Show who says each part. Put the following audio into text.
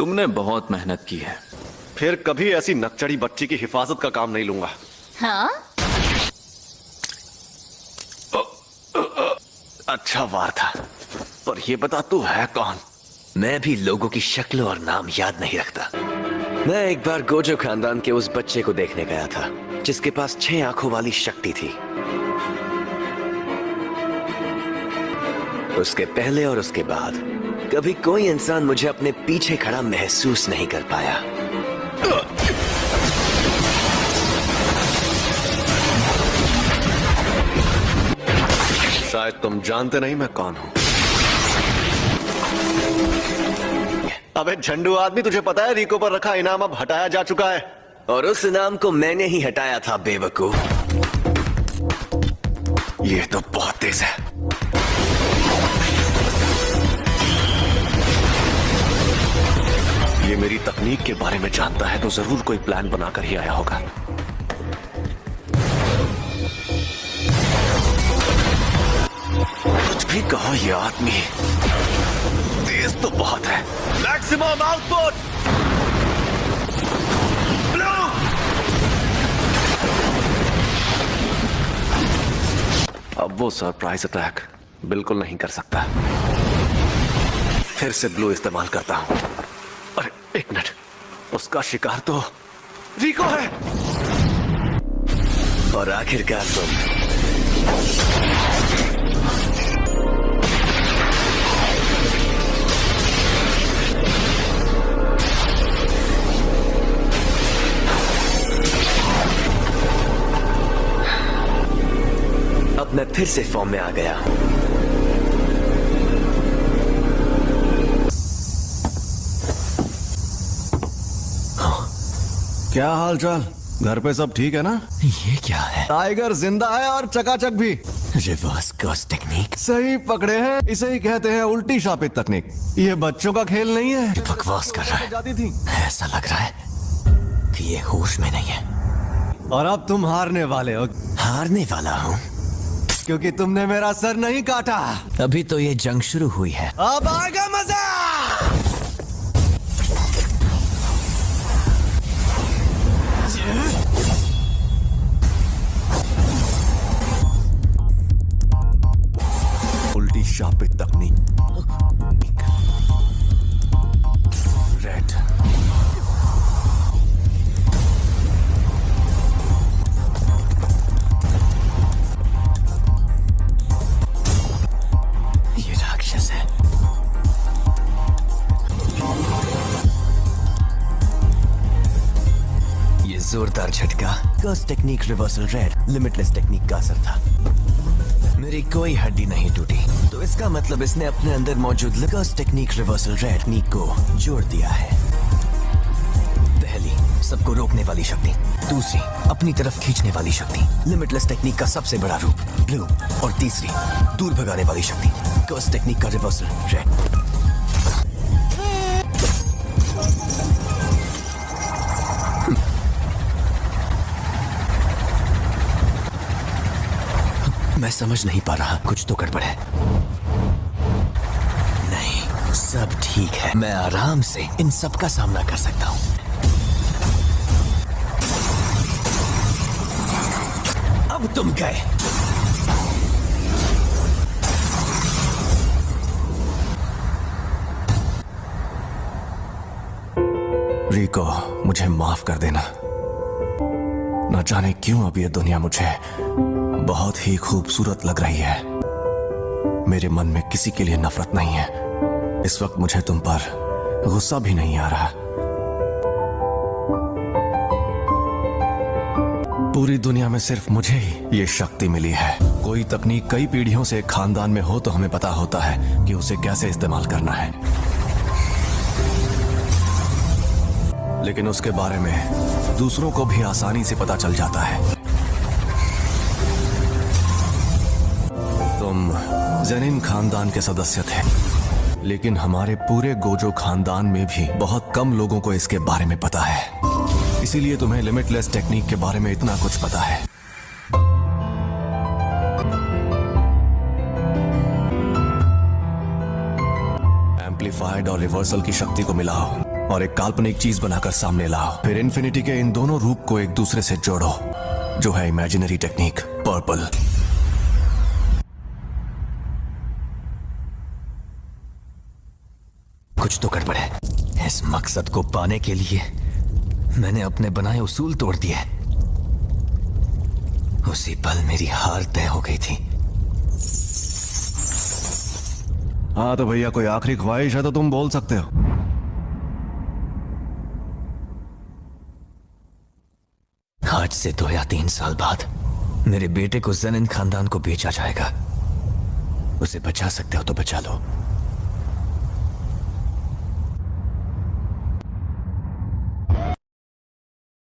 Speaker 1: तुमने बहुत मेहनत की है।
Speaker 2: फिर कभी ऐसी नकचड़ी बच्ची की हिफाजत का काम नहीं लूंगा।
Speaker 3: हाँ?
Speaker 2: अच्छा वार था, पर ये बता तू है कौन?
Speaker 4: मैं भी लोगों की शक्ल और नाम याद नहीं रखता। मैं एक बार गोजो खानदान के उस बच्चे को देखने गया था जिसके पास 6 आंखों वाली शक्ति थी। उसके पहले और उसके बाद कभी कोई इंसान मुझे अपने पीछे खड़ा महसूस नहीं कर पाया।
Speaker 2: शायद तुम जानते नहीं मैं कौन हूं। अबे झंडू आदमी, तुझे पता है रिको पर रखा इनाम अब हटाया जा चुका है।
Speaker 4: और उस इनाम को मैंने ही हटाया था बेवकूफ।
Speaker 2: ये तो बहुत तेज है। ये मेरी तकनीक के बारे में जानता है तो जरूर कोई प्लान बनाकर ही आया होगा। कुछ भी कहो, ये आदमी तेज तो बहुत है। Maximum output blue. अब वो सरप्राइज अटैक बिल्कुल नहीं कर सकता। फिर से ब्लू इस्तेमाल करता हूं। अरे एक मिनट, उसका शिकार तो रिको है।
Speaker 4: और आखिरकार तुम। अब मैं फिर से फॉर्म में आ गया हूं।
Speaker 5: क्या हाल चाल? घर पे सब ठीक है ना?
Speaker 4: ये क्या है?
Speaker 5: टाइगर जिंदा है और चकाचक भी।
Speaker 4: Reverse curse technique.
Speaker 5: सही पकड़े हैं, इसे ही कहते हैं उल्टी शापित तकनीक। ये बच्चों का खेल नहीं है।
Speaker 4: बकवास कर रहा है।
Speaker 5: जाती थी।
Speaker 4: ऐसा लग रहा है कि ये होश में नहीं है।
Speaker 5: और अब तुम हारने वाले हो।
Speaker 4: हारने वाला हूँ
Speaker 5: क्योंकि तुमने मेरा सर नहीं काटा।
Speaker 4: अभी तो ये जंग शुरू हुई है।
Speaker 5: अब आएगा मजा। उल्टी शापित तकनीक। रेड।
Speaker 4: ये राक्षस है। ये जोरदार झटका cursed technique reversal red limitless technique का असर था। मेरी कोई हड्डी नहीं टूटी, तो इसका मतलब इसने अपने अंदर मौजूद कर्स टेक्निक रिवर्सल रेड टेक्निक को जोड़ दिया है। पहली, सबको रोकने वाली शक्ति। दूसरी, अपनी तरफ खींचने वाली शक्ति, लिमिटलेस टेक्निक का सबसे बड़ा रूप ब्लू। और तीसरी, दूर भगाने वाली शक्ति, कर्स टेक्निक का रिवर्सल रेड। मैं समझ नहीं पा रहा, कुछ तो गड़बड़ है। नहीं, सब ठीक है। मैं आराम से इन सब का सामना कर सकता हूं। अब तुम गए।
Speaker 5: रिको, मुझे माफ कर देना। न जाने क्यों अब ये दुनिया मुझे बहुत ही खूबसूरत लग रही है। मेरे मन में किसी के लिए नफरत नहीं है। इस वक्त मुझे तुम पर गुस्सा भी नहीं आ रहा। पूरी दुनिया में सिर्फ मुझे ही ये शक्ति मिली है। कोई तकनीक कई पीढ़ियों से एक खानदान में हो तो हमें पता होता है कि उसे कैसे इस्तेमाल करना है, लेकिन उसके बारे में दूसरों को भी आसानी से पता चल जाता है। तुम जेनिन खानदान के सदस्य थे, लेकिन हमारे पूरे गोजो खानदान में भी बहुत कम लोगों को इसके बारे में पता है। इसीलिए तुम्हें लिमिटलेस टेक्निक के बारे में इतना कुछ पता है। एम्पलीफाइड और रिवर्सल की शक्ति को मिलाओ और एक काल्पनिक चीज बनाकर सामने लाओ। फिर इन्फिनिटी के इन दोनों रूप को एक दूसरे से जोड़ो, जो है इमेजिनरी टेक्निक पर्पल।
Speaker 4: कुछ तो गड़बड़ है। इस मकसद को पाने के लिए मैंने अपने बनाए उसूल तोड़ दिए। उसी पल मेरी हार तय हो गई थी।
Speaker 5: हाँ तो भैया, कोई आखिरी ख्वाहिश है तो तुम बोल सकते हो।
Speaker 4: आज से 2 या 3 साल बाद मेरे बेटे को जनिन खानदान को बेचा जाएगा। उसे बचा सकते हो तो बचा लो,